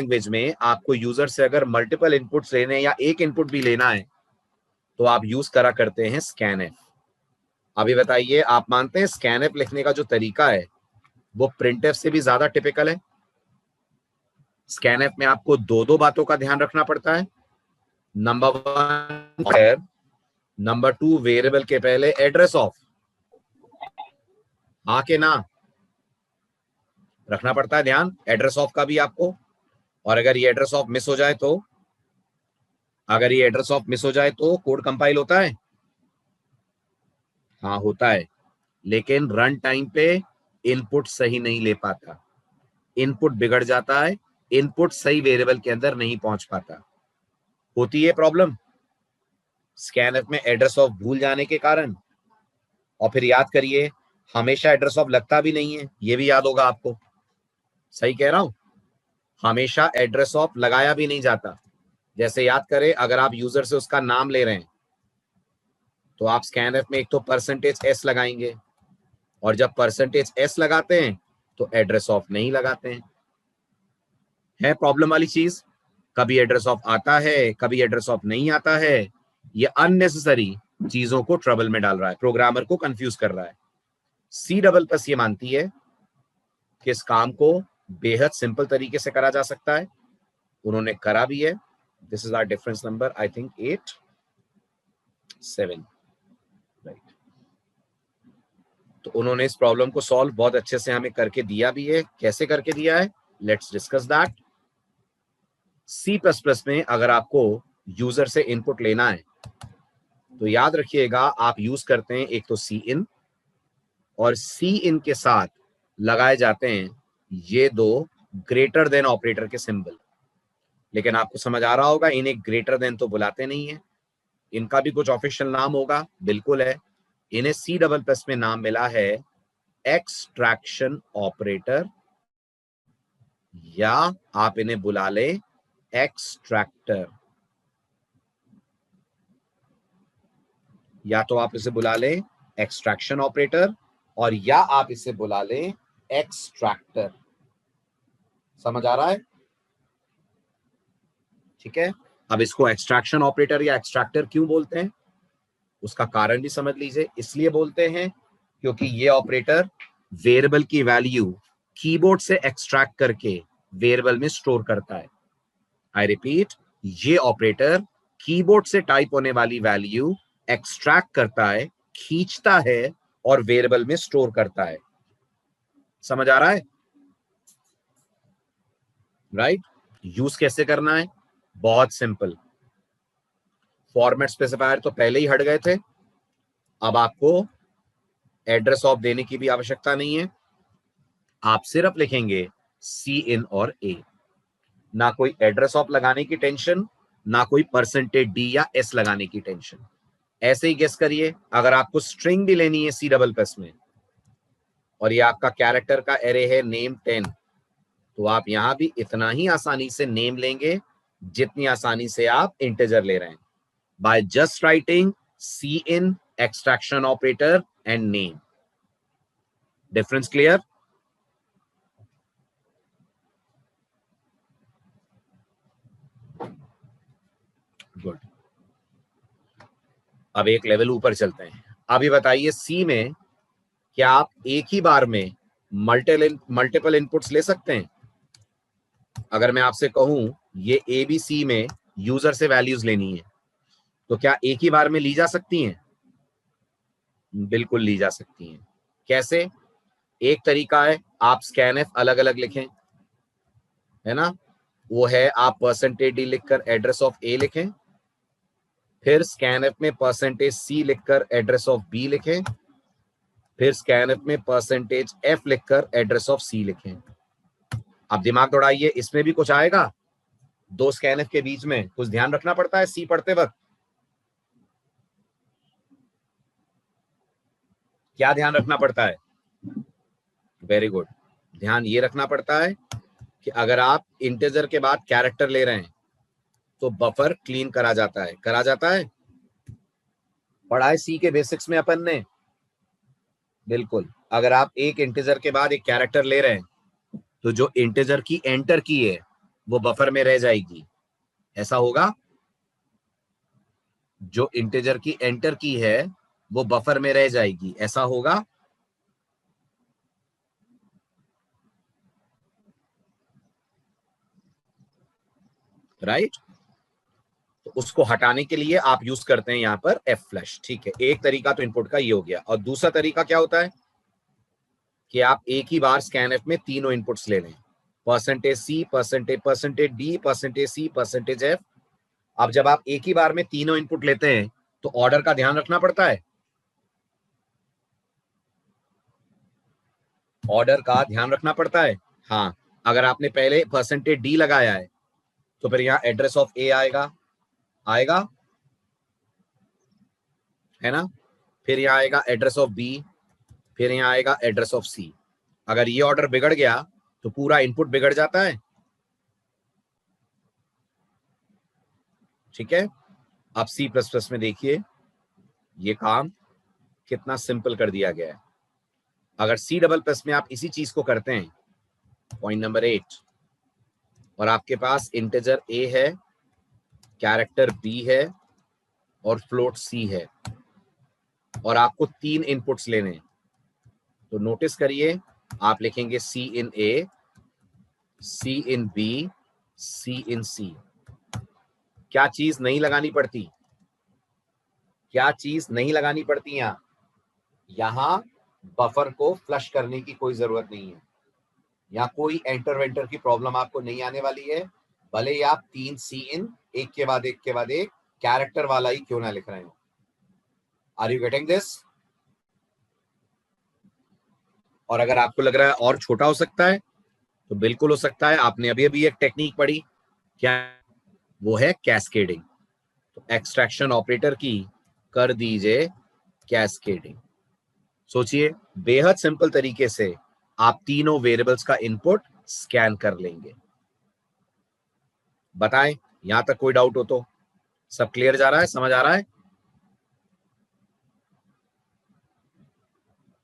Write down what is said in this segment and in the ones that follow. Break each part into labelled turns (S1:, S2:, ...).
S1: Language में आपको user से अगर मल्टीपल इनपुट्स लेने या एक इनपुट भी लेना है तो आप यूज करा करते हैं स्कैनएफ। अभी बताइए, आप मानते हैं स्कैनएफ लिखने का जो तरीका है वो प्रिंटएफ से भी ज्यादा टिपिकल है? स्कैनएफ में आपको दो दो बातों का ध्यान रखना पड़ता है। नंबर 1, नंबर 2, वेरिएबल के पहले एड्रेस ऑफ, हाँ के ना, रखना पड़ता है ध्यान एड्रेस ऑफ का भी आपको। और अगर ये एड्रेस ऑफ मिस हो जाए तो, अगर ये एड्रेस ऑफ मिस हो जाए तो कोड कंपाइल होता है? हाँ होता है, लेकिन रन टाइम पे इनपुट सही नहीं ले पाता, इनपुट बिगड़ जाता है, इनपुट सही वेरिएबल के अंदर नहीं पहुंच पाता। होती है प्रॉब्लम स्कैनएफ में एड्रेस ऑफ भूल जाने के कारण। और फिर याद करिए, हमेशा एड्रेस ऑफ लगता भी नहीं है, ये भी याद होगा आपको। सही कह रहा हूं, हमेशा एड्रेस ऑफ लगाया भी नहीं जाता। जैसे याद करें, अगर आप यूजर से उसका नाम ले रहे हैं तो आप स्कैनएफ में एक तो %s लगाएंगे, और जब %s लगाते हैं तो एड्रेस ऑफ नहीं लगाते हैं। है प्रॉब्लम वाली चीज, कभी एड्रेस ऑफ आता है, कभी एड्रेस ऑफ नहीं आता है। ये अननेसेसरी चीजों को ट्रबल में डाल रहा है, प्रोग्रामर को कंफ्यूज कर रहा है। C++ ये मानती है कि इस काम को बेहद सिंपल तरीके से करा जा सकता है, उन्होंने करा भी है। This is our difference number, I think 8, 7, right. तो उन्होंने इस प्रॉब्लम को सॉल्व बहुत अच्छे से हमें करके दिया भी है। कैसे करके दिया है, लेट्स डिस्कस दैट। C++ में अगर आपको यूजर से इनपुट लेना है तो याद रखिएगा, आप यूज करते हैं एक तो Cin, और Cin के साथ लगाए जाते हैं ये दो ग्रेटर देन ऑपरेटर के सिंबल। लेकिन आपको समझ आ रहा होगा, इन्हें ग्रेटर देन तो बुलाते नहीं है, इनका भी कुछ ऑफिशियल नाम होगा, बिल्कुल है। इन्हें C++ में नाम मिला है एक्सट्रैक्शन ऑपरेटर, या आप इन्हें बुला ले एक्सट्रैक्टर, या तो आप इसे बुला लें एक्सट्रैक्शन ऑपरेटर, और या आप इसे बुला लें एक्सट्रैक्टर। समझ आ रहा है? ठीक है, अब इसको एक्सट्रैक्शन ऑपरेटर या एक्सट्रैक्टर क्यों बोलते हैं, उसका कारण भी समझ लीजिए। इसलिए बोलते हैं क्योंकि ये ऑपरेटर वेरिएबल की वैल्यू कीबोर्ड से एक्सट्रैक्ट करके वेरिएबल में स्टोर करता है। आई रिपीट, ये ऑपरेटर कीबोर्ड से टाइप होने वाली वैल्यू एक्सट्रैक्ट करता है, खींचता है और वेरिएबल में स्टोर करता है। समझ आ रहा है? राइट। यूज कैसे करना है, बहुत सिंपल। फॉर्मेट स्पेसिफायर तो पहले ही हट गए थे, अब आपको एड्रेस ऑफ देने की भी आवश्यकता नहीं है। आप सिर्फ लिखेंगे Cin और A, ना कोई एड्रेस ऑफ लगाने की टेंशन, ना कोई %d या s लगाने की टेंशन। ऐसे ही गेस करिए, अगर आपको स्ट्रिंग भी लेनी है C++ में, और ये आपका कैरेक्टर का एरे है नेम 10, तो आप यहां भी इतना ही आसानी से नेम लेंगे जितनी आसानी से आप इंटीजर ले रहे हैं, by just writing Cin extraction operator and name. Difference clear? Good. अब एक लेवल ऊपर चलते हैं। अभी बताइए, सी में क्या आप एक ही बार में मल्टीपल इनपुट्स ले सकते हैं? अगर मैं आपसे कहूं ये ABC में यूजर से वैल्यूज लेनी है, तो क्या एक ही बार में ली जा सकती हैं? बिल्कुल ली जा सकती हैं। कैसे? एक तरीका है, आप स्कैनएफ अलग अलग लिखें, है ना, वो है आप %d लिखकर एड्रेस ऑफ A लिखें, फिर स्कैनएफ में %c लिखकर एड्रेस ऑफ B लिखें, फिर स्कैनएफ में %f लिखकर एड्रेस ऑफ C लिखें। अब दिमाग दौड़ाइए, इसमें भी कुछ आएगा? दो स्कैनएफ के बीच में कुछ ध्यान रखना पड़ता है C पढ़ते वक्त? क्या ध्यान रखना पड़ता है? वेरी गुड, ध्यान ये रखना पड़ता है कि अगर आप इंटीजर के बाद कैरेक्टर ले रहे हैं तो बफर क्लीन करा जाता है, करा जाता है। पढ़ा है C के बेसिक्स में अपन ने, बिल्कुल। अगर आप एक इंटीजर के बाद एक कैरेक्टर ले रहे हैं तो जो इंटीजर की एंटर की है वो बफर में रह जाएगी, ऐसा होगा। जो इंटीजर की एंटर की है वो बफर में रह जाएगी, ऐसा होगा। राइट, तो उसको हटाने के लिए आप यूज करते हैं यहां पर एफ फ्लैश। ठीक है, एक तरीका तो इनपुट का ये हो गया। और दूसरा तरीका क्या होता है कि आप एक ही बार स्कैन एफ में तीनों इनपुट्स ले लें, परसेंटेज सी, परसेंटेज डी, परसेंटेज सी, परसेंटेज एफ। अब जब आप एक ही बार में तीनों इनपुट लेते हैं तो ऑर्डर का ध्यान रखना पड़ता है, ऑर्डर का ध्यान रखना पड़ता है। हाँ, अगर आपने पहले परसेंटेज डी लगाया है तो फिर यहां एड्रेस ऑफ ए आएगा, आएगा है ना, फिर यहां आएगा एड्रेस ऑफ बी, फिर यहां आएगा एड्रेस ऑफ सी। अगर ये ऑर्डर बिगड़ गया तो पूरा इनपुट बिगड़ जाता है। ठीक है, अब सी प्लस प्लस में देखिए ये काम कितना सिंपल कर दिया गया है। अगर सी डबल प्लस में आप इसी चीज को करते हैं, पॉइंट नंबर 8, और आपके पास इंटीजर ए है, कैरेक्टर बी है और फ्लोट सी है, और आपको 3 इनपुट्स लेने हैं, तो नोटिस करिए आप लिखेंगे सी इन ए, सी इन बी, सी इन सी। क्या चीज नहीं लगानी पड़ती, क्या चीज नहीं लगानी पड़ती यहां बफर को फ्लश करने की कोई जरूरत नहीं है, यहाँ कोई एंटर वेंटर की प्रॉब्लम आपको नहीं आने वाली है, भले ही आप 3 सी इन एक के बाद एक के बाद एक कैरेक्टर वाला ही क्यों ना लिख रहे हो। Are you getting this? और अगर आपको लग रहा है और छोटा हो सकता है तो बिल्कुल हो सकता है। आपने अभी अभी एक टेक्निक पढ़ी, क्या वो है कैस्केडिंग। तो एक्सट्रैक्शन ऑपरेटर की कर दीजिए कैस्केडिंग। सोचिए, बेहद सिंपल तरीके से आप तीनों वेरिएबल्स का इनपुट स्कैन कर लेंगे। बताएं, यहां तक कोई डाउट हो तो? सब क्लियर जा रहा है, समझ आ रहा है?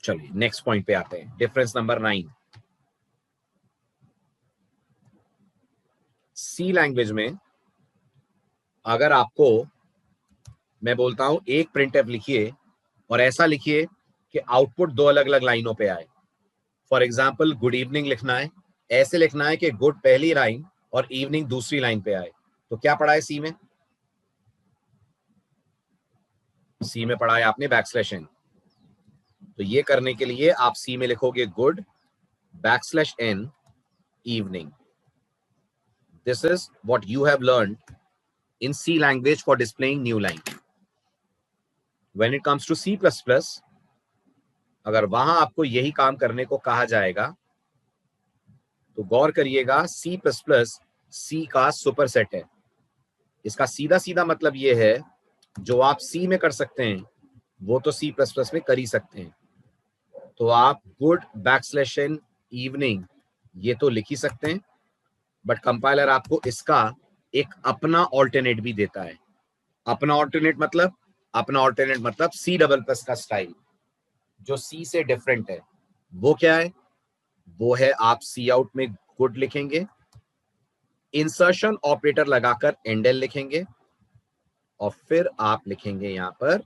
S1: चलिए नेक्स्ट पॉइंट पे आते हैं, डिफरेंस नंबर 9। सी लैंग्वेज में अगर आपको मैं बोलता हूं एक प्रिंटफ लिखिए और ऐसा लिखिए कि आउटपुट 2 अलग अलग लाइनों पे आए। फॉर एग्जाम्पल गुड इवनिंग लिखना है, ऐसे लिखना है कि गुड पहली लाइन और इवनिंग दूसरी लाइन पे आए। तो क्या पढ़ा है सी में? सी में पढ़ा है आपने बैकस्लैश एन। तो ये करने के लिए आप सी में लिखोगे good backslash n evening. This is what you have learned in C language for displaying new line. When it comes to C++, अगर वहां आपको यही काम करने को कहा जाएगा तो गौर करिएगा, C++ C का सुपरसेट है। इसका सीधा सीधा मतलब यह है जो आप C में कर सकते हैं वो तो C++ में कर ही सकते हैं। तो आप गुड बैकस्लैश एन इवनिंग ये तो लिख ही सकते हैं, बट कंपाइलर आपको इसका एक अपना ऑल्टरनेट भी देता है। अपना ऑल्टरनेट मतलब, अपना ऑल्टरनेट मतलब सी डबल प्लस का स्टाइल जो सी से डिफरेंट है। वो क्या है? वो है आप सी आउट में गुड लिखेंगे, इंसर्शन ऑपरेटर लगाकर एंडल लिखेंगे और फिर आप लिखेंगे यहां पर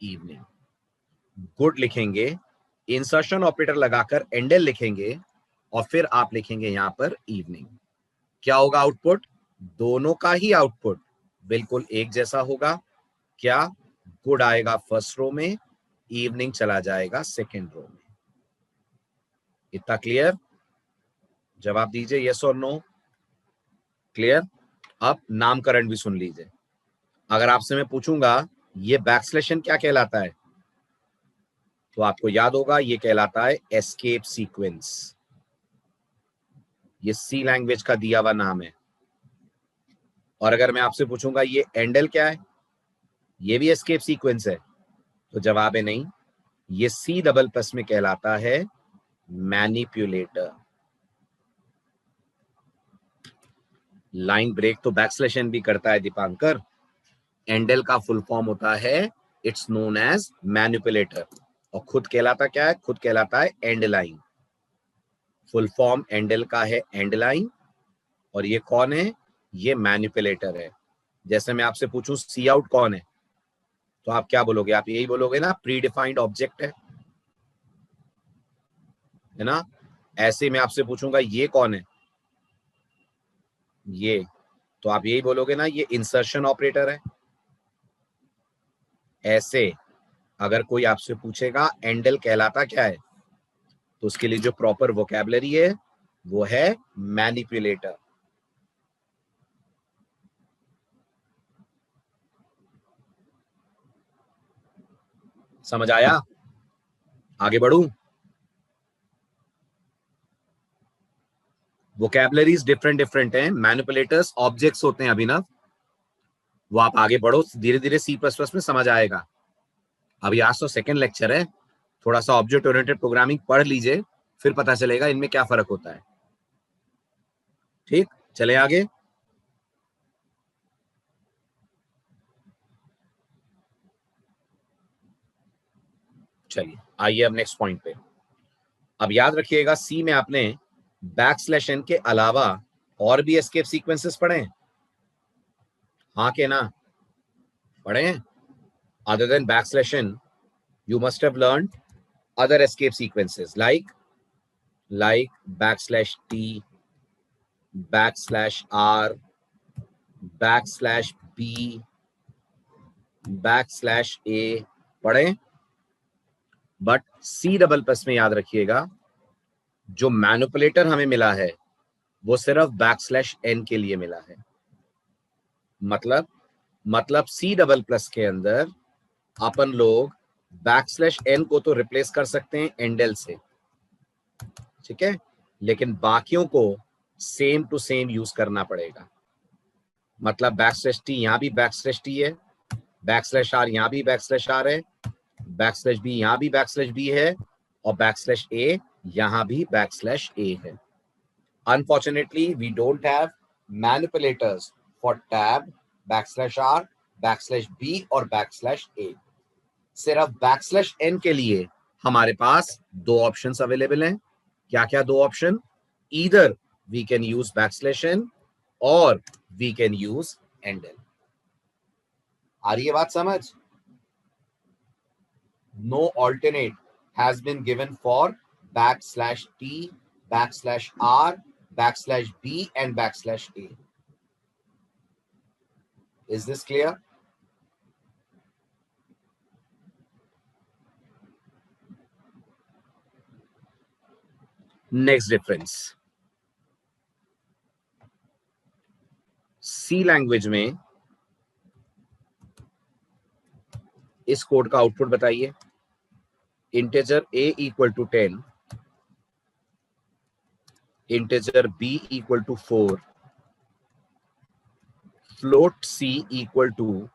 S1: इवनिंग। गुड लिखेंगे, इंसर्शन ऑपरेटर लगाकर एंडल लिखेंगे और फिर आप लिखेंगे यहां पर इवनिंग। क्या होगा आउटपुट? दोनों का ही आउटपुट बिल्कुल एक जैसा होगा। क्या? गुड आएगा फर्स्ट रो में, इवनिंग चला जाएगा सेकेंड रो में। इतना क्लियर? जवाब दीजिए यस और नो। क्लियर? अब नामकरण भी सुन लीजिए। अगर आपसे मैं पूछूंगा ये बैकस्लैश एन क्या कहलाता है, तो आपको याद होगा ये कहलाता है एस्केप सीक्वेंस। ये सी लैंग्वेज का दिया हुआ नाम है। और अगर मैं आपसे पूछूंगा ये एंडल क्या है, ये भी एस्केप सीक्वेंस है, तो जवाब है नहीं, ये सी डबल प्लस में कहलाता है मैनिपुलेटर। लाइन ब्रेक तो बैकस्लैश एन भी करता है दीपांकर। एंडल का फुल फॉर्म होता है इट्स नोन एज मैनिपुलेटर, और खुद कहलाता क्या है? खुद कहलाता है end line. Full form endl का है एंड लाइन, और ये कौन है? ये मैनिपुलेटर है। जैसे मैं आपसे पूछूं सी आउट कौन है, तो आप क्या बोलोगे? आप यही बोलोगे ना, प्री डिफाइंड ऑब्जेक्ट है ना? ऐसे मैं आपसे पूछूंगा ये कौन है, ये, तो आप यही बोलोगे ना, ये इंसर्शन ऑपरेटर है। ऐसे अगर कोई आपसे पूछेगा एंडल कहलाता क्या है, तो उसके लिए जो प्रॉपर वोकैबुलरी है वो है मैनिपुलेटर। समझ आया? आगे बढ़ूं? वोकैबुलरीज डिफरेंट डिफरेंट हैं। मैनिपुलेटर्स ऑब्जेक्ट्स होते हैं अभिनव, वो आप आगे बढ़ो, धीरे धीरे सी प्लस प्लस में समझ आएगा। अभी आज तो सेकंड लेक्चर है, थोड़ा सा ऑब्जेक्ट ओरिएंटेड प्रोग्रामिंग पढ़ लीजिए, फिर पता चलेगा इनमें क्या फर्क होता है। ठीक, चले आगे। चलिए आइए अब नेक्स्ट पॉइंट पे। अब याद रखिएगा सी में आपने बैकस्लैश एन के अलावा और भी एस्केप सीक्वेंसेस पढ़े हैं? हाँ के ना? पढ़े हैं? Other than backslash n you must have learned other escape sequences like backslash t, backslash r, backslash b, backslash a पढ़े। बट सी डबल प्लस में याद रखिएगा जो मैनिपुलेटर हमें मिला है वो सिर्फ बैकस्लैश एन के लिए मिला है। मतलब सी डबल प्लस के अंदर अपन लोग बैकस्लैश एन को तो रिप्लेस कर सकते हैं एंडल से, ठीक है, लेकिन बाकियों को सेम टू सेम यूज करना पड़ेगा। मतलब बैकस्लैश टी यहां भी बैकस्लैश टी है, बैकस्लैश आर यहां भी बैकस्लैश आर है, बैकस्लैश बी यहां भी बैकस्लैश बी है, और बैकस्लैश ए यहां भी बैकस्लैश ए है। Unfortunately we don't have manipulators for tab, backslash r, backslash b और बैकस्लैश ए। सिर्फ बैकस्लैश एन के लिए हमारे पास दो ऑप्शंस अवेलेबल हैं। क्या क्या दो option? Either we can use backslash n और वी कैन यूज एंडल। आ रही है बात समझ? No alternate has been given for backslash t, backslash r, backslash b and backslash a. Is this clear? Next difference, C language में इस code का output बताइए। Integer a equal to 10, integer b equal to 4, float c equal to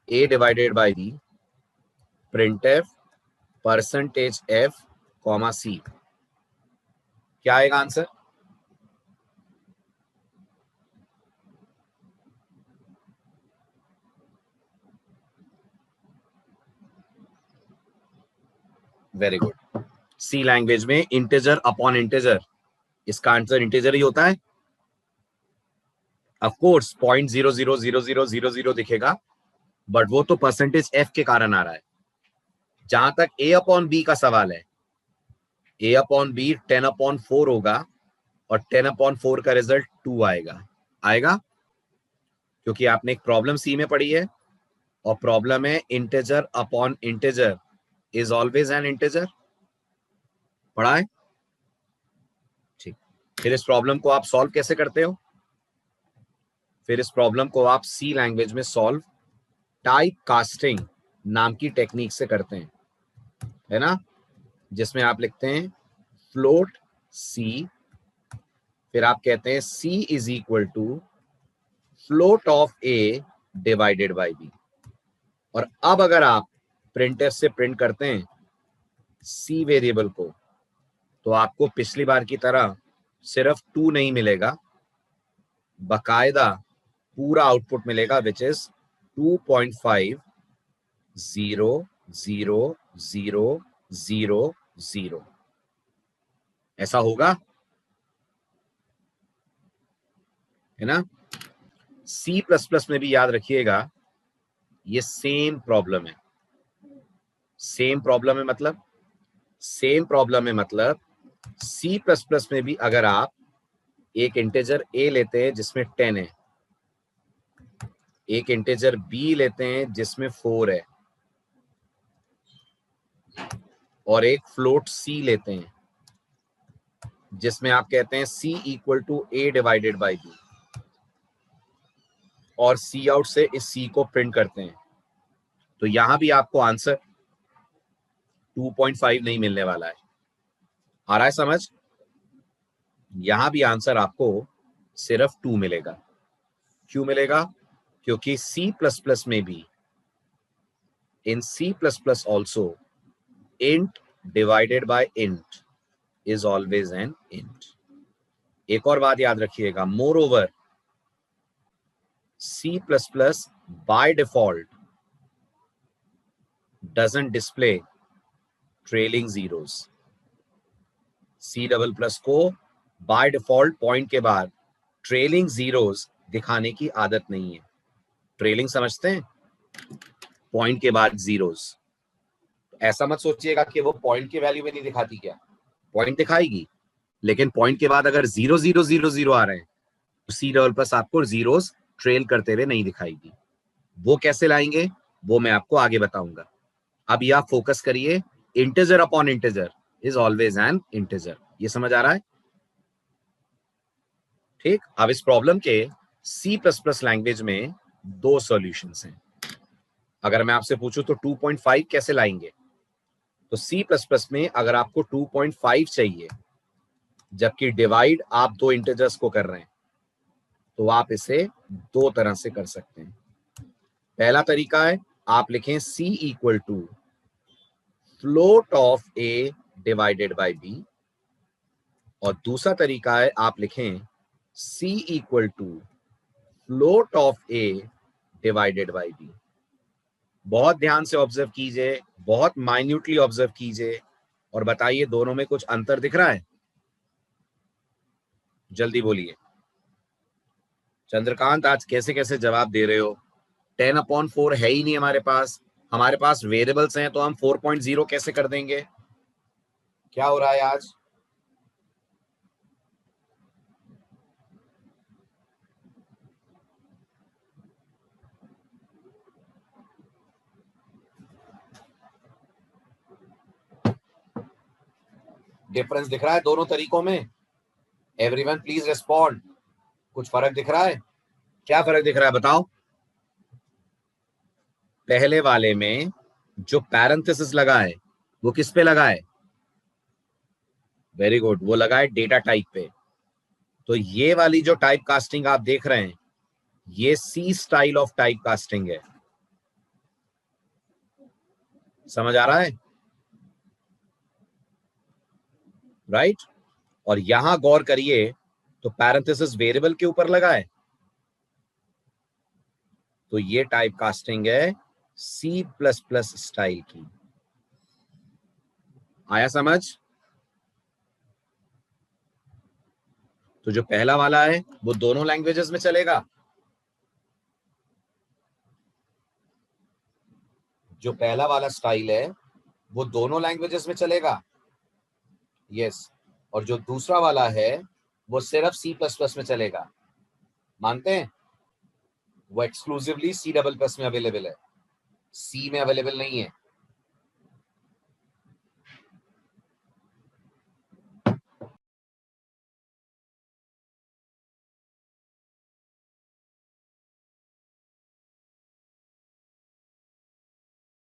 S1: a divided by b, printf percentage f comma c। क्या आएगा answer? Very good. C language में integer upon integer, इसका answer integer ही होता है। Of course 0.000000 दिखेगा, but वो तो परसेंटेज एफ के कारण आ रहा है। जहां तक ए अपॉन बी का सवाल है, ए अपॉन बी 10/4 होगा और 10/4 का रिजल्ट 2 आएगा क्योंकि आपने एक प्रॉब्लम सी में पढ़ी है और प्रॉब्लम है integer upon integer is always an integer. पढ़ा है? ठीक। फिर इस प्रॉब्लम को आप सॉल्व कैसे करते हो? फिर इस प्रॉब्लम को आप सी लैंग्वेज में सॉल्व टाइप कास्टिंग नाम की टेक्निक से करते हैं, है ना, जिसमें आप लिखते हैं फ्लोट सी, फिर आप कहते हैं C is equal to float of A divided by B. और अब अगर आप प्रिंटर से प्रिंट करते हैं सी वेरिएबल को, तो आपको पिछली बार की तरह सिर्फ 2 नहीं मिलेगा, बकायदा पूरा आउटपुट मिलेगा विच इज 2.5000000। ऐसा होगा? है ना। सी प्लस प्लस में भी याद रखिएगा ये सेम प्रॉब्लम है। सेम प्रॉब्लम है मतलब सी प्लस प्लस में भी अगर आप एक इंटीजर ए लेते हैं जिसमें 10 है, एक इंटीजर बी लेते हैं जिसमें 4 है, और एक फ्लोट सी लेते हैं जिसमें आप कहते हैं C equal to A divided by B, और सी आउट से इस सी को प्रिंट करते हैं, तो यहां भी आपको आंसर 2.5 नहीं मिलने वाला है। आ रहा है समझ? यहां भी आंसर आपको सिर्फ 2 मिलेगा। क्यों मिलेगा? क्योंकि सी प्लस प्लस में भी, in C plus plus also, int divided by int is always an int। एक और बात याद रखिएगा, more over C++ by default doesn't display trailing zeros। C++ को by default पॉइंट के बाद ट्रेलिंग जीरोस दिखाने की आदत नहीं है। ट्रेलिंग समझते हैं? पॉइंट के बाद जीरोस। ऐसा मत सोचिएगा कि वो पॉइंट के वैल्यू में नहीं दिखाती, क्या पॉइंट दिखाएगी, लेकिन पॉइंट के बाद अगर 0 0 0 0 आ रहे हैं तो C++ आपको जीरोस ट्रेल करते हुए नहीं दिखाएगी। वो कैसे लाएंगे वो मैं आपको आगे बताऊंगा। अब यह फोकस करिए, integer upon integer is always an integer. ये समझ आ रहा है? ठीक। अब इस प्रॉब्लम के C++ लैंग्वेज में 2 सॉल्यूशंस हैं। अगर मैं आपसे पूछूं तो 2.5 कैसे लाएंगे, तो C++ में अगर आपको 2.5 चाहिए जबकि डिवाइड आप 2 इंटीजर्स को कर रहे हैं, तो आप इसे 2 तरह से कर सकते हैं। पहला तरीका है, आप लिखें C equal to float of A divided by B, और दूसरा तरीका है आप लिखें C equal to float of A divided by B। बहुत ध्यान से ऑब्जर्व कीजिए, बहुत माइन्यूटली ऑब्जर्व कीजिए, और बताइए दोनों में कुछ अंतर दिख रहा है? जल्दी बोलिए। चंद्रकांत आज कैसे कैसे जवाब दे रहे हो? 10/4 है ही नहीं हमारे पास वेरिएबल्स हैं, तो हम 4.0 कैसे कर देंगे? क्या हो रहा है आज? डिफरेंस दिख रहा है दोनों तरीकों में? Everyone please respond. कुछ फर्क दिख रहा है? क्या फर्क दिख रहा है बताओ? पहले वाले में जो पैरेंथेसिस लगा है वो किस पे लगा है? वेरी गुड, वो लगा है डेटा टाइप पे। तो ये वाली जो टाइप कास्टिंग आप देख रहे हैं, ये सी स्टाइल ऑफ टाइप कास्टिंग है। समझ आ रहा है? राइट। और यहां गौर करिए तो पैरेंथेसिस वेरिएबल के ऊपर लगा है, तो ये टाइप कास्टिंग है C++ स्टाइल की। आया समझ? तो जो पहला वाला है वो दोनों लैंग्वेजेस में चलेगा। जो पहला वाला स्टाइल है वो दोनों लैंग्वेजेस में चलेगा। यस। और जो दूसरा वाला है वो सिर्फ C++ में चलेगा। मानते हैं? वो एक्सक्लूसिवली C++ में अवेलेबल है, सी में अवेलेबल नहीं है।